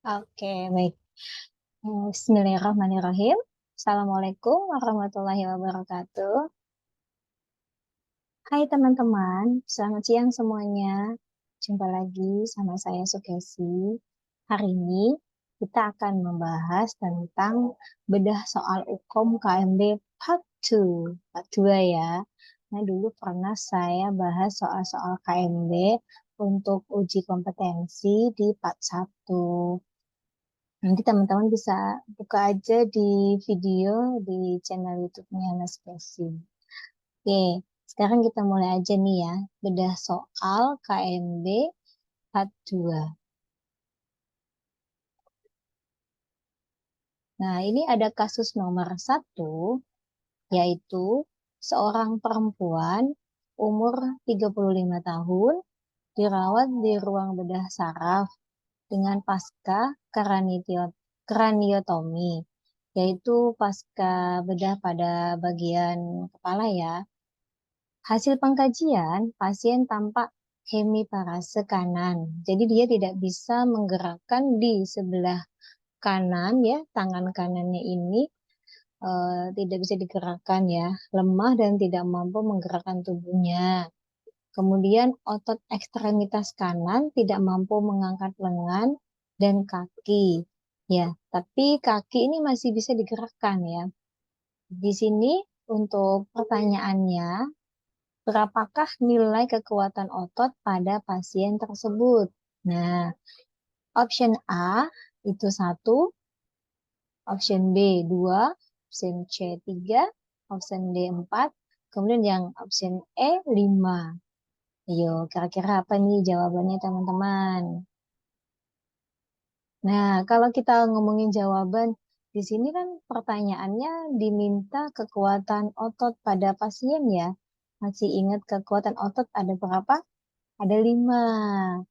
Oke, baik. Bismillahirrahmanirrahim. Assalamualaikum warahmatullahi wabarakatuh. Hai teman-teman, selamat siang semuanya. Jumpa lagi sama saya Sukesi. Hari ini kita akan membahas tentang bedah soal Ukom KMB Part 2. Part 2 ya. Nah, dulu pernah saya bahas soal-soal KMB untuk uji kompetensi di Part 1. Nanti teman-teman bisa buka aja di video di channel YouTube-nya Mas Pesi. Oke, sekarang kita mulai aja nih ya. Bedah soal KMB Part 2. Nah, ini ada kasus nomor 1, yaitu seorang perempuan umur 35 tahun dirawat di ruang bedah saraf dengan pasca kraniotomi, yaitu pasca bedah pada bagian kepala ya. Hasil pengkajian, pasien tampak hemiparase kanan. Jadi dia tidak bisa menggerakkan di sebelah kanan ya, tangan kanannya ini tidak bisa digerakkan ya, lemah dan tidak mampu menggerakkan tubuhnya. Kemudian otot ekstremitas kanan tidak mampu mengangkat lengan dan kaki. Ya, tapi kaki ini masih bisa digerakkan ya. Di sini untuk pertanyaannya, berapakah nilai kekuatan otot pada pasien tersebut? Nah, option A itu 1, option B 2, option C 3, option D 4, kemudian yang option E 5. Ayo, kira-kira apa nih jawabannya teman-teman? Nah, kalau kita ngomongin jawaban, di sini kan pertanyaannya diminta kekuatan otot pada pasien ya. Masih ingat kekuatan otot ada berapa? Ada 5.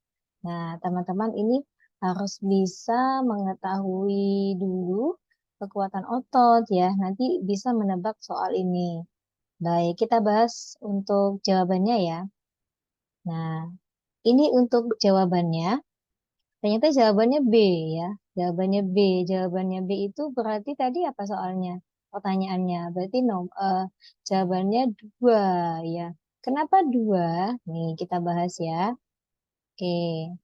Nah, teman-teman ini harus bisa mengetahui dulu kekuatan otot ya. Nanti bisa menebak soal ini. Baik, kita bahas untuk jawabannya ya. Nah, ini untuk jawabannya. Ternyata jawabannya B ya. Jawabannya B. Jawabannya B itu berarti tadi apa soalnya? Pertanyaannya. Berarti jawabannya 2 ya. Kenapa 2? Nih kita bahas ya. Oke.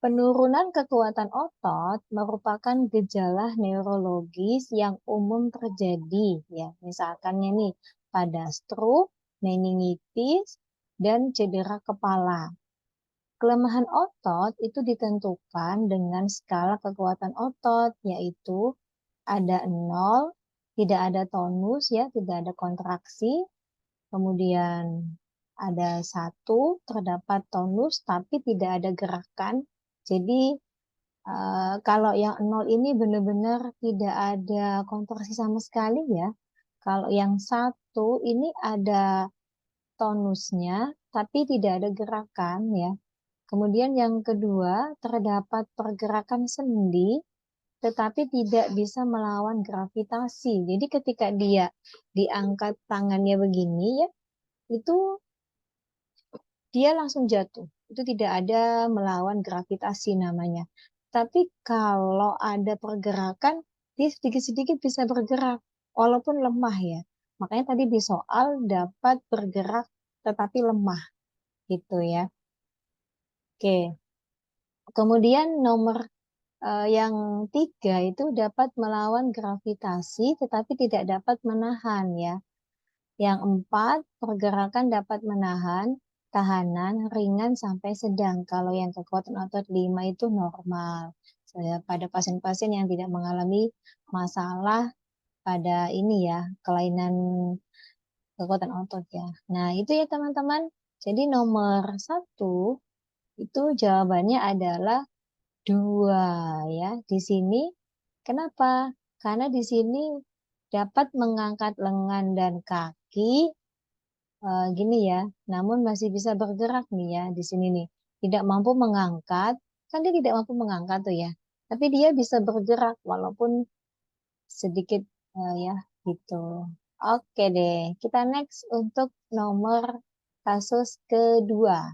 Penurunan kekuatan otot merupakan gejala neurologis yang umum terjadi ya. Misalkan nih pada stroke, meningitis, dan cedera kepala. Kelemahan otot itu ditentukan dengan skala kekuatan otot, yaitu ada 0, tidak ada tonus ya, tidak ada kontraksi. Kemudian ada 1, terdapat tonus tapi tidak ada gerakan. Jadi kalau yang 0 ini benar-benar tidak ada kontraksi sama sekali ya. Kalau yang 1 ini ada tonusnya tapi tidak ada gerakan ya. Kemudian yang kedua, terdapat pergerakan sendi tetapi tidak bisa melawan gravitasi. Jadi ketika dia diangkat tangannya begini ya, itu dia langsung jatuh. Itu tidak ada melawan gravitasi namanya. Tapi kalau ada pergerakan, dia sedikit-sedikit bisa bergerak, walaupun lemah ya. Makanya tadi di soal dapat bergerak tetapi lemah gitu ya. Oke. Kemudian nomor yang 3 itu dapat melawan gravitasi tetapi tidak dapat menahan ya. Yang 4, pergerakan dapat menahan, tahanan, ringan sampai sedang. Kalau yang kekuatan otot 5 itu normal. Pada pasien-pasien yang tidak mengalami masalah pada ini ya, kelainan kekuatan otot ya. Nah, itu ya teman-teman. Jadi nomor 1 itu jawabannya adalah 2 ya. Di sini kenapa? Karena di sini dapat mengangkat lengan dan kaki gini ya, namun masih bisa bergerak nih ya di sini nih. Tidak mampu mengangkat, kan dia tidak mampu mengangkat tuh ya. Tapi dia bisa bergerak walaupun sedikit ya gitu. Oke deh, kita next untuk nomor kasus kedua.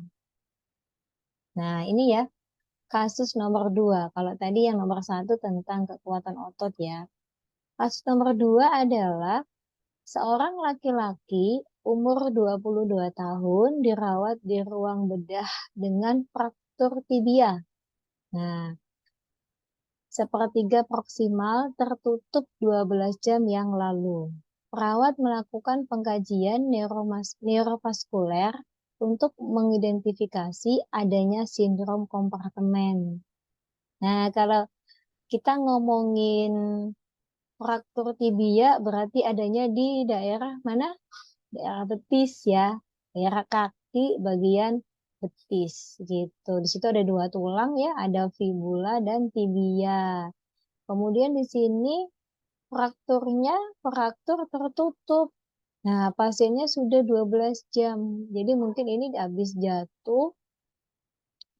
Nah ini ya, kasus nomor 2. Kalau tadi yang nomor 1 tentang kekuatan otot ya. Kasus nomor 2 adalah seorang laki-laki umur 22 tahun dirawat di ruang bedah dengan fraktur tibia. Nah, sepertiga proksimal tertutup 12 jam yang lalu. Perawat melakukan pengkajian neurovaskuler untuk mengidentifikasi adanya sindrom kompartemen. Nah, kalau kita ngomongin fraktur tibia berarti adanya di daerah mana? Daerah betis ya, daerah kaki bagian betis gitu. Di situ ada 2 tulang ya, ada fibula dan tibia. Kemudian di sini fraktur tertutup. Nah, pasiennya sudah 12 jam. Jadi mungkin ini habis jatuh,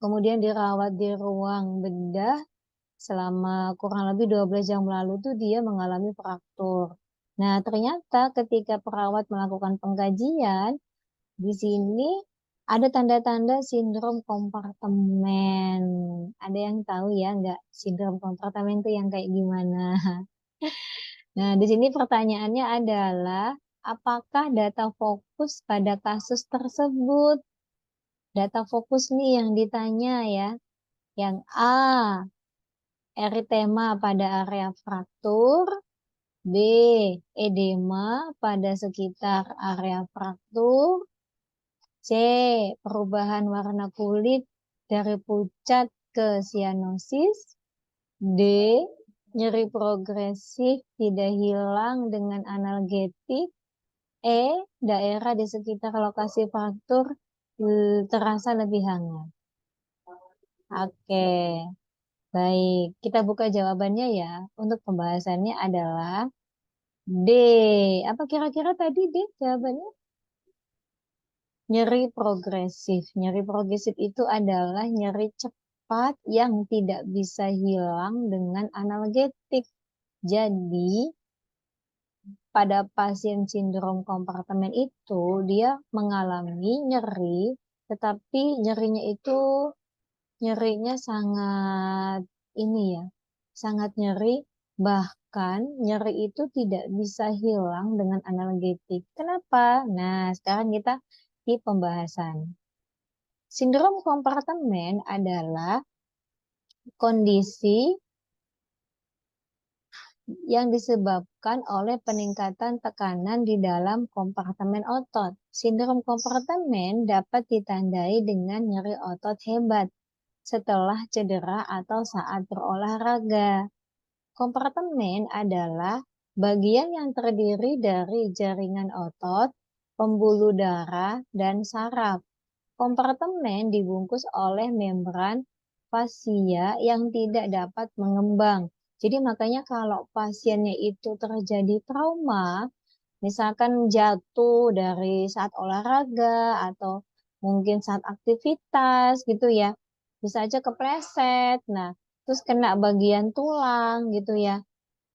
kemudian dirawat di ruang bedah selama kurang lebih 12 jam lalu tuh dia mengalami fraktur. Nah, ternyata ketika perawat melakukan pengkajian, di sini ada tanda-tanda sindrom kompartemen. Ada yang tahu ya nggak sindrom kompartemen itu yang kayak gimana? Nah, di sini pertanyaannya adalah apakah data fokus pada kasus tersebut? Data fokus nih yang ditanya ya. Yang A, eritema pada area fraktur. B, edema pada sekitar area fraktur. C, perubahan warna kulit dari pucat ke sianosis. D, nyeri progresif tidak hilang dengan analgetik. E, daerah di sekitar lokasi fraktur terasa lebih hangat. Oke, baik. Kita buka jawabannya ya. Untuk pembahasannya adalah D. Apa kira-kira tadi D jawabannya? Nyeri progresif. Nyeri progresif itu adalah nyeri cepat yang tidak bisa hilang dengan analgetik. Jadi, pada pasien sindrom kompartemen itu, dia mengalami nyeri, tetapi nyerinya sangat ini ya, sangat nyeri, bahkan nyeri itu tidak bisa hilang dengan analgetik. Kenapa? Nah, sekarang kita di pembahasan. Sindrom kompartemen adalah kondisi yang disebabkan oleh peningkatan tekanan di dalam kompartemen otot. Sindrom kompartemen dapat ditandai dengan nyeri otot hebat setelah cedera atau saat berolahraga. Kompartemen adalah bagian yang terdiri dari jaringan otot, pembuluh darah, dan saraf. Kompartemen dibungkus oleh membran fasia yang tidak dapat mengembang. Jadi makanya kalau pasiennya itu terjadi trauma, misalkan jatuh dari saat olahraga atau mungkin saat aktivitas gitu ya, bisa aja kepleset. Nah, terus kena bagian tulang gitu ya.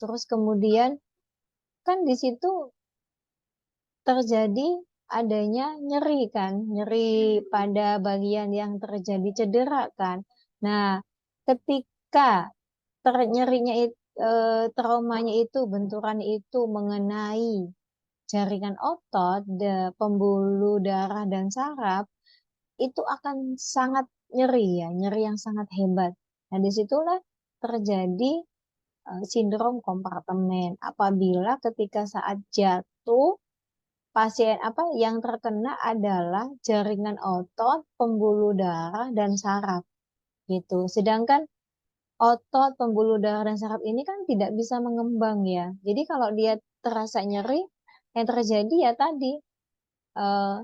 Terus kemudian kan di situ terjadi adanya nyeri kan, nyeri pada bagian yang terjadi cedera kan. Nah, ketika nyerinya traumanya itu, benturan itu mengenai jaringan otot, pembuluh darah dan saraf, itu akan sangat nyeri ya, nyeri yang sangat hebat. Nah, disitulah terjadi sindrom kompartemen. Apabila ketika saat jatuh pasien yang terkena adalah jaringan otot, pembuluh darah dan saraf gitu. Sedangkan otot, pembuluh darah dan saraf ini kan tidak bisa mengembang ya. Jadi kalau dia terasa nyeri, yang terjadi ya tadi eh,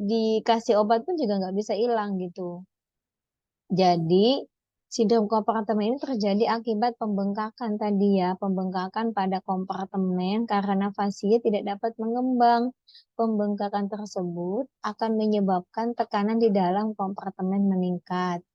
dikasih obat pun juga nggak bisa hilang gitu. Jadi, sindrom kompartemen ini terjadi akibat pembengkakan tadi ya, pembengkakan pada kompartemen karena fasia tidak dapat mengembang. Pembengkakan tersebut akan menyebabkan tekanan di dalam kompartemen meningkat.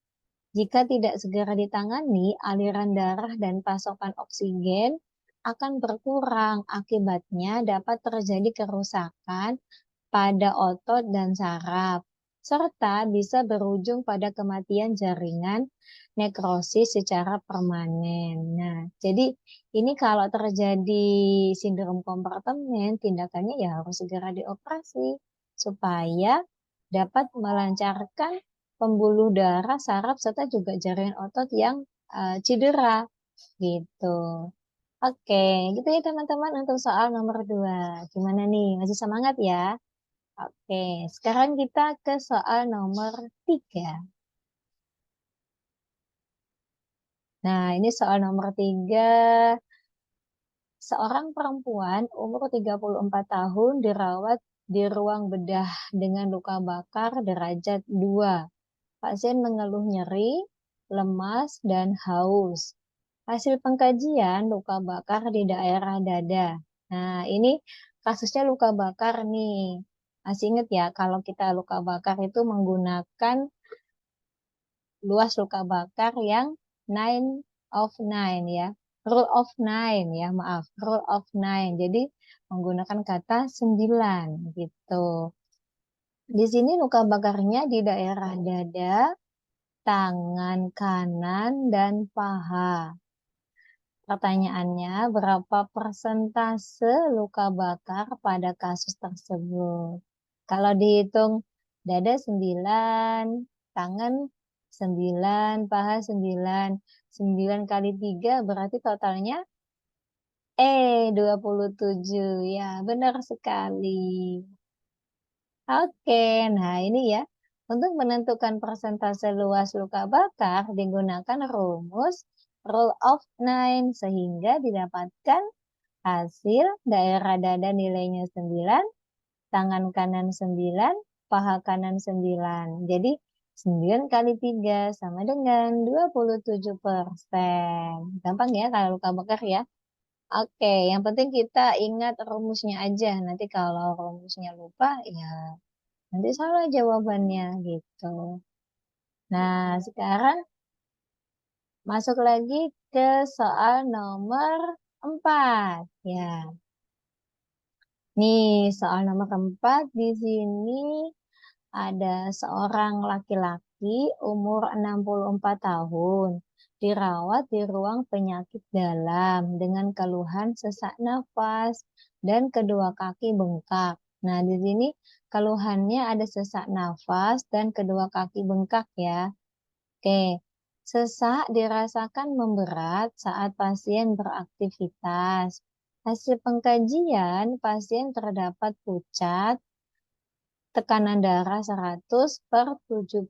Jika tidak segera ditangani, aliran darah dan pasokan oksigen akan berkurang. Akibatnya dapat terjadi kerusakan pada otot dan saraf. serta bisa berujung pada kematian jaringan nekrosis secara permanen. Nah, jadi ini kalau terjadi sindrom kompartemen, tindakannya ya harus segera dioperasi supaya dapat melancarkan pembuluh darah, saraf, serta juga jaringan otot yang cedera gitu. Oke, gitu ya teman-teman untuk soal nomor 2. Gimana nih? Masih semangat ya? Oke, sekarang kita ke soal nomor 3. Nah, ini soal nomor 3. Seorang perempuan umur 34 tahun dirawat di ruang bedah dengan luka bakar derajat 2. Pasien mengeluh nyeri, lemas, dan haus. Hasil pengkajian luka bakar di daerah dada. Nah, ini kasusnya luka bakar nih. Masih ingat ya, kalau kita luka bakar itu menggunakan luas luka bakar yang 9 of 9 ya. Rule of 9 ya, maaf. Rule of 9. Jadi menggunakan kata 9 gitu. Di sini luka bakarnya di daerah dada, tangan kanan, dan paha. Pertanyaannya, berapa persentase luka bakar pada kasus tersebut? Kalau dihitung dada 9, tangan 9, paha 9, 9 kali 3 berarti totalnya 27. Ya, benar sekali. Oke, nah ini ya. Untuk menentukan persentase luas luka bakar digunakan rumus Rule of 9 sehingga didapatkan hasil daerah dada nilainya 9, tangan kanan 9, paha kanan 9. Jadi 9 kali 3 sama dengan 27%. Gampang ya kalau luka bakar ya. Oke, yang penting kita ingat rumusnya aja. Nanti kalau rumusnya lupa, ya nanti salah jawabannya gitu. Nah, sekarang masuk lagi ke soal nomor 4. Ya, nih soal nomor 4 di sini ada seorang laki-laki umur 64 tahun dirawat di ruang penyakit dalam dengan keluhan sesak nafas dan kedua kaki bengkak. Nah, di sini keluhannya ada sesak nafas dan kedua kaki bengkak ya. Oke, sesak dirasakan memberat saat pasien beraktivitas. Hasil pengkajian, pasien terdapat pucat, tekanan darah 100 per 70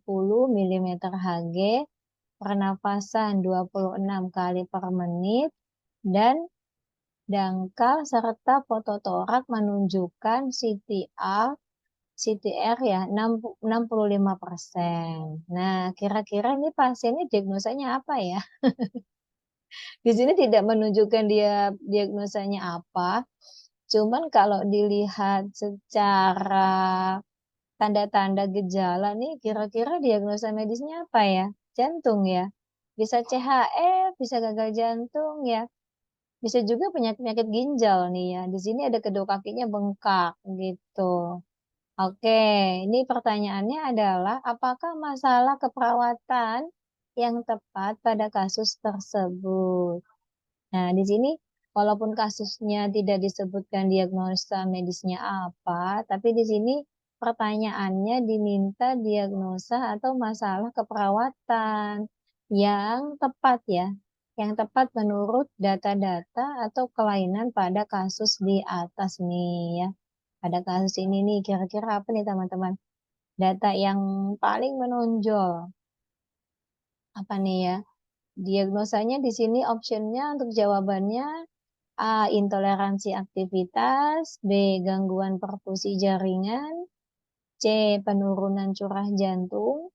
mm Hg, pernafasan 26 kali per menit, dan dangkal serta fototorak menunjukkan CTR ya 65%. Nah, kira-kira ini pasiennya diagnosanya apa ya? Di sini tidak menunjukkan dia diagnosanya apa. Cuman kalau dilihat secara tanda-tanda gejala nih, kira-kira diagnosa medisnya apa ya? Jantung ya? Bisa CHF, bisa gagal jantung ya? Bisa juga penyakit-penyakit ginjal nih ya. Di sini ada kedua kakinya bengkak gitu. Oke, ini pertanyaannya adalah apakah masalah keperawatan yang tepat pada kasus tersebut? Nah, di sini walaupun kasusnya tidak disebutkan diagnosa medisnya apa, tapi di sini pertanyaannya diminta diagnosa atau masalah keperawatan yang tepat ya, yang tepat menurut data-data atau kelainan pada kasus di atas nih ya. Pada kasus ini nih, kira-kira apa nih teman-teman? Data yang paling menonjol apa nih ya? Diagnosanya di sini optionnya untuk jawabannya A. Intoleransi aktivitas, B. Gangguan perfusi jaringan, C. Penurunan curah jantung,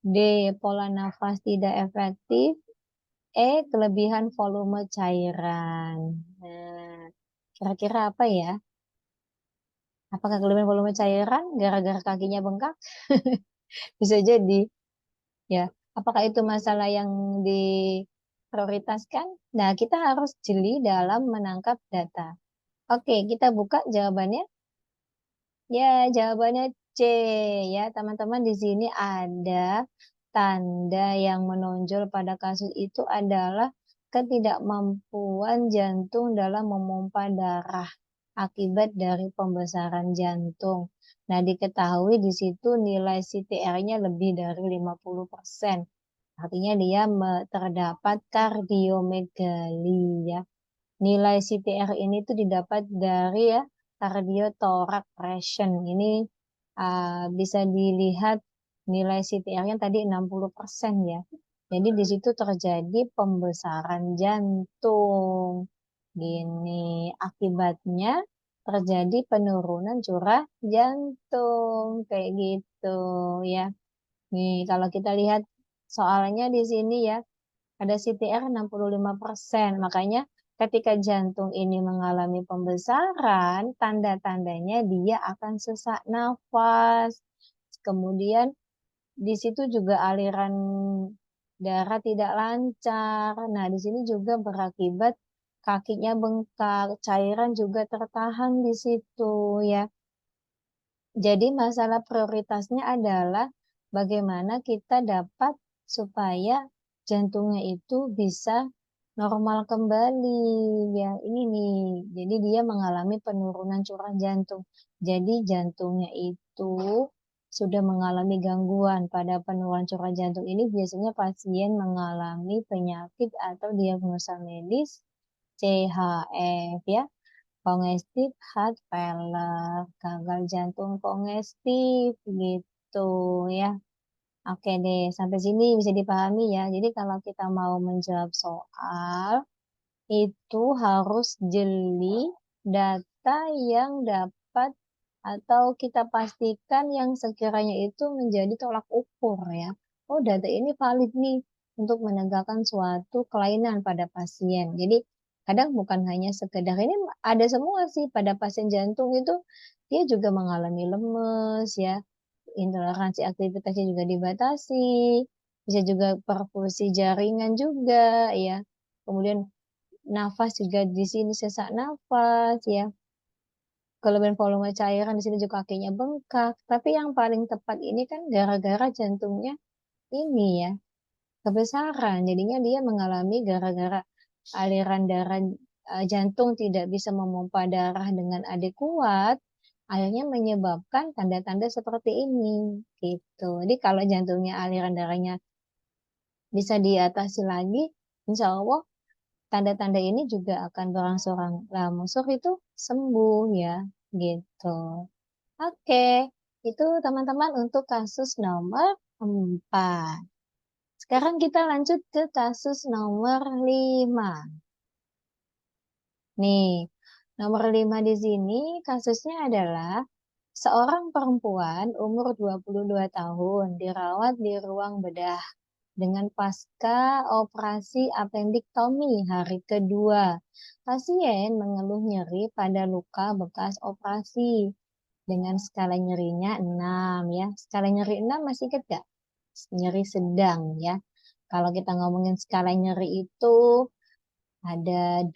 D. Pola nafas tidak efektif, E. Kelebihan volume cairan. Nah, kira-kira apa ya? Apakah kelebihan volume cairan gara-gara kakinya bengkak? Bisa jadi, ya. Apakah itu masalah yang diprioritaskan? Nah, kita harus jeli dalam menangkap data. Oke, kita buka jawabannya. Ya, jawabannya C ya, teman-teman di sini ada tanda yang menonjol pada kasus itu adalah ketidakmampuan jantung dalam memompa darah akibat dari pembesaran jantung. Nah, diketahui di situ nilai CTR-nya lebih dari 50%. Artinya dia terdapat kardiomegali ya. Nilai CTR ini tuh didapat dari ya cardiothorax pression. Ini bisa dilihat nilai CTR-nya tadi 60% ya. Jadi di situ terjadi pembesaran jantung. Gini, akibatnya terjadi penurunan curah jantung kayak gitu ya. Nih, kalau kita lihat soalnya di sini ya, ada CTR 65%. Makanya ketika jantung ini mengalami pembesaran, tanda-tandanya dia akan sesak nafas. Kemudian di situ juga aliran darah tidak lancar. Nah, di sini juga berakibat kakinya bengkak, cairan juga tertahan di situ ya. Jadi masalah prioritasnya adalah bagaimana kita dapat supaya jantungnya itu bisa normal kembali ya. Ini nih. Jadi dia mengalami penurunan curah jantung. Jadi jantungnya itu sudah mengalami gangguan. Pada penurunan curah jantung ini biasanya pasien mengalami penyakit atau diagnosa medis CHF ya. Congestive heart failure, gagal jantung kongestif gitu ya. Oke deh, sampai sini bisa dipahami ya. Jadi kalau kita mau menjawab soal, itu harus jeli data yang dapat atau kita pastikan yang sekiranya itu menjadi tolak ukur ya. Oh, data ini valid nih untuk menegakkan suatu kelainan pada pasien. Jadi kadang bukan hanya sekedar ini ada semua sih pada pasien jantung itu dia juga mengalami lemes ya, intoleransi aktivitasnya juga dibatasi, bisa juga perfusi jaringan juga ya. Kemudian nafas juga di sini sesak nafas ya. Kelebihan volume cairan di sini juga kakinya bengkak. Tapi yang paling tepat ini kan gara-gara jantungnya ini ya, kebesaran. Jadinya dia mengalami gara-gara aliran darah jantung tidak bisa memompa darah dengan adekuat, akhirnya menyebabkan tanda-tanda seperti ini gitu. Jadi kalau jantungnya aliran darahnya bisa diatasi lagi, insya Allah tanda-tanda ini juga akan berangsur-angsur itu sembuh ya gitu. Oke, itu teman-teman untuk kasus nomor 4. Sekarang kita lanjut ke kasus nomor 5. Nih, nomor 5 di sini kasusnya adalah seorang perempuan umur 22 tahun dirawat di ruang bedah dengan pasca operasi appendektomi hari kedua. Pasien mengeluh nyeri pada luka bekas operasi dengan skala nyerinya 6 ya. Skala nyeri 6 masih ingat gak? Nyeri sedang ya. Kalau kita ngomongin skala nyeri itu ada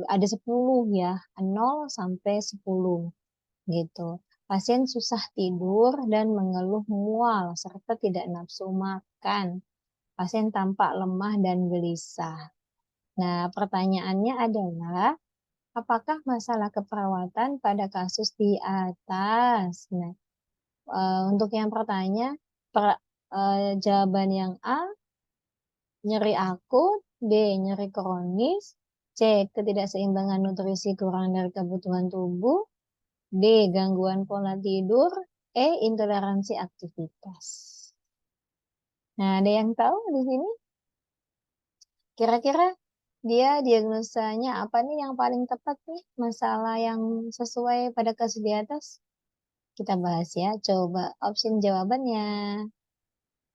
ada 10 ya, 0 sampai 10 gitu. Pasien susah tidur dan mengeluh mual serta tidak nafsu makan. Pasien tampak lemah dan gelisah. Nah, pertanyaannya adalah apakah masalah keperawatan pada kasus di atas? Nah, untuk yang pertanyaan, jawaban yang A, nyeri akut, B, nyeri kronis, C, ketidakseimbangan nutrisi kurang dari kebutuhan tubuh, D, gangguan pola tidur, E, intoleransi aktivitas. Nah, ada yang tahu di sini? Kira-kira dia diagnosanya apa nih yang paling tepat nih? Masalah yang sesuai pada kasus di atas? Kita bahas ya. Coba opsi jawabannya.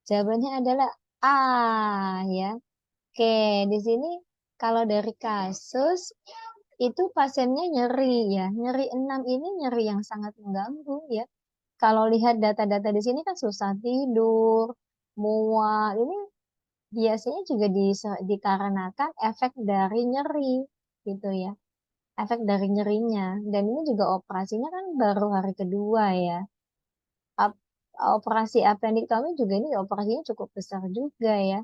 Jawabannya adalah A ya. Oke, di sini kalau dari kasus itu pasiennya nyeri ya. Nyeri 6 ini nyeri yang sangat mengganggu ya. Kalau lihat data-data di sini kan susah tidur, mual. Ini biasanya juga dikarenakan efek dari nyeri gitu ya. Efek dari nyerinya. Dan ini juga operasinya kan baru hari kedua ya. operasi appendektomi juga ini operasinya cukup besar juga ya,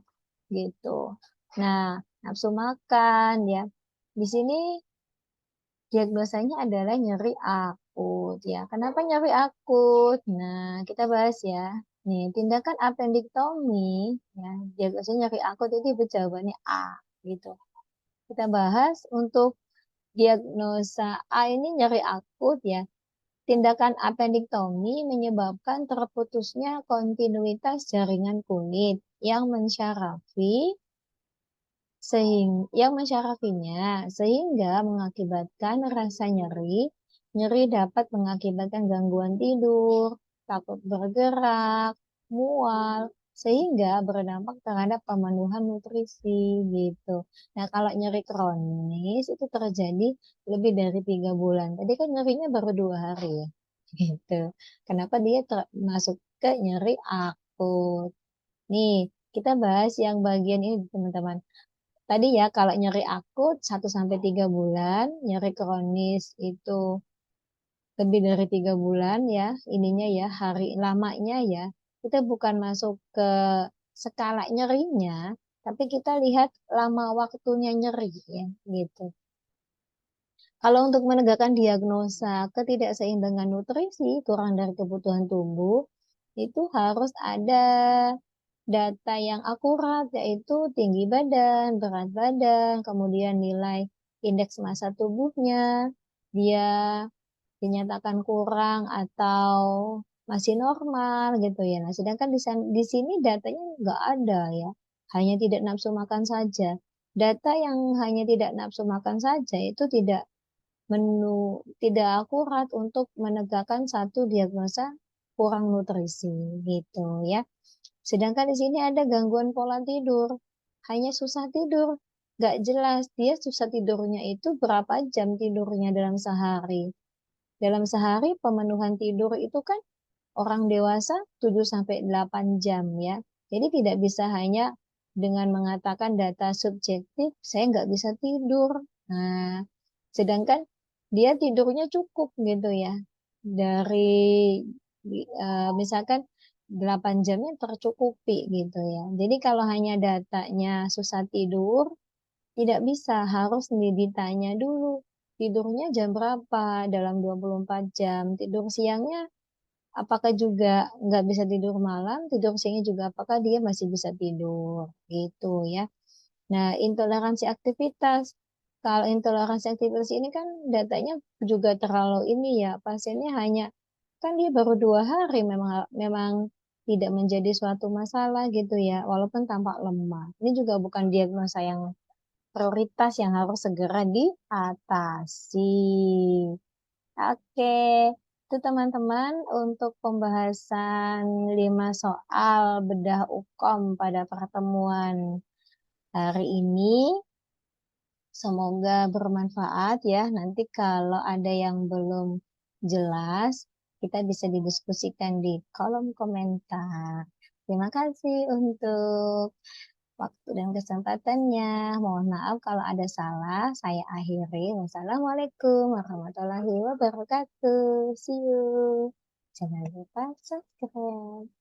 gitu. Nah, nafsu makan ya. Di sini diagnosanya adalah nyeri akut ya. Kenapa nyeri akut? Nah, kita bahas ya. Nih, tindakan appendektomi ya, diagnosanya nyeri akut itu jawabannya A gitu. Kita bahas untuk diagnosa A ini nyeri akut ya. Tindakan appendektomi menyebabkan terputusnya kontinuitas jaringan kulit yang mensyarafi sehingga mengakibatkan rasa nyeri. Nyeri dapat mengakibatkan gangguan tidur, takut bergerak, mual, sehingga berdampak terhadap pemenuhan nutrisi gitu. Nah, kalau nyeri kronis itu terjadi lebih dari 3 bulan. Tadi kan nyerinya baru 2 hari ya, gitu. Kenapa dia masuk ke nyeri akut? Nih, kita bahas yang bagian ini teman-teman. Tadi ya, kalau nyeri akut 1 sampai 3 bulan, nyeri kronis itu lebih dari 3 bulan ya, ininya ya, hari lamanya ya, kita bukan masuk ke skala nyerinya, tapi kita lihat lama waktunya nyeri ya, gitu. Kalau untuk menegakkan diagnosa ketidakseimbangan nutrisi, kurang dari kebutuhan tubuh, itu harus ada data yang akurat, yaitu tinggi badan, berat badan, kemudian nilai indeks massa tubuhnya, dia dinyatakan kurang atau masih normal gitu ya. Nah, sedangkan di sini datanya nggak ada ya, hanya tidak nafsu makan saja. Data yang hanya tidak nafsu makan saja itu tidak akurat untuk menegakkan satu diagnosa kurang nutrisi gitu ya. Sedangkan di sini ada gangguan pola tidur, hanya susah tidur, nggak jelas dia susah tidurnya itu berapa jam tidurnya dalam sehari. Dalam sehari pemenuhan tidur itu kan orang dewasa 7 sampai 8 jam ya. Jadi tidak bisa hanya dengan mengatakan data subjektif, saya nggak bisa tidur. Nah, sedangkan dia tidurnya cukup gitu ya. Dari misalkan 8 jamnya tercukupi gitu ya. Jadi kalau hanya datanya susah tidur, tidak bisa, harus ditanya dulu. Tidurnya jam berapa dalam 24 jam? Tidur siangnya apakah juga nggak bisa tidur malam? Tidur siangnya juga apakah dia masih bisa tidur? Gitu ya. Nah, intoleransi aktivitas. Kalau intoleransi aktivitas ini kan datanya juga terlalu ini ya. Pasiennya hanya, kan dia baru 2 hari memang memang tidak menjadi suatu masalah gitu ya. Walaupun tampak lemah. Ini juga bukan diagnosa yang prioritas yang harus segera diatasi. Oke, itu teman-teman untuk pembahasan 5 soal bedah UKOM pada pertemuan hari ini. Semoga bermanfaat ya. Nanti kalau ada yang belum jelas, kita bisa didiskusikan di kolom komentar. Terima kasih untuk waktu dan kesempatannya. Mohon maaf kalau ada salah. Saya akhiri. Wassalamualaikum warahmatullahi wabarakatuh. See you. Jangan lupa subscribe.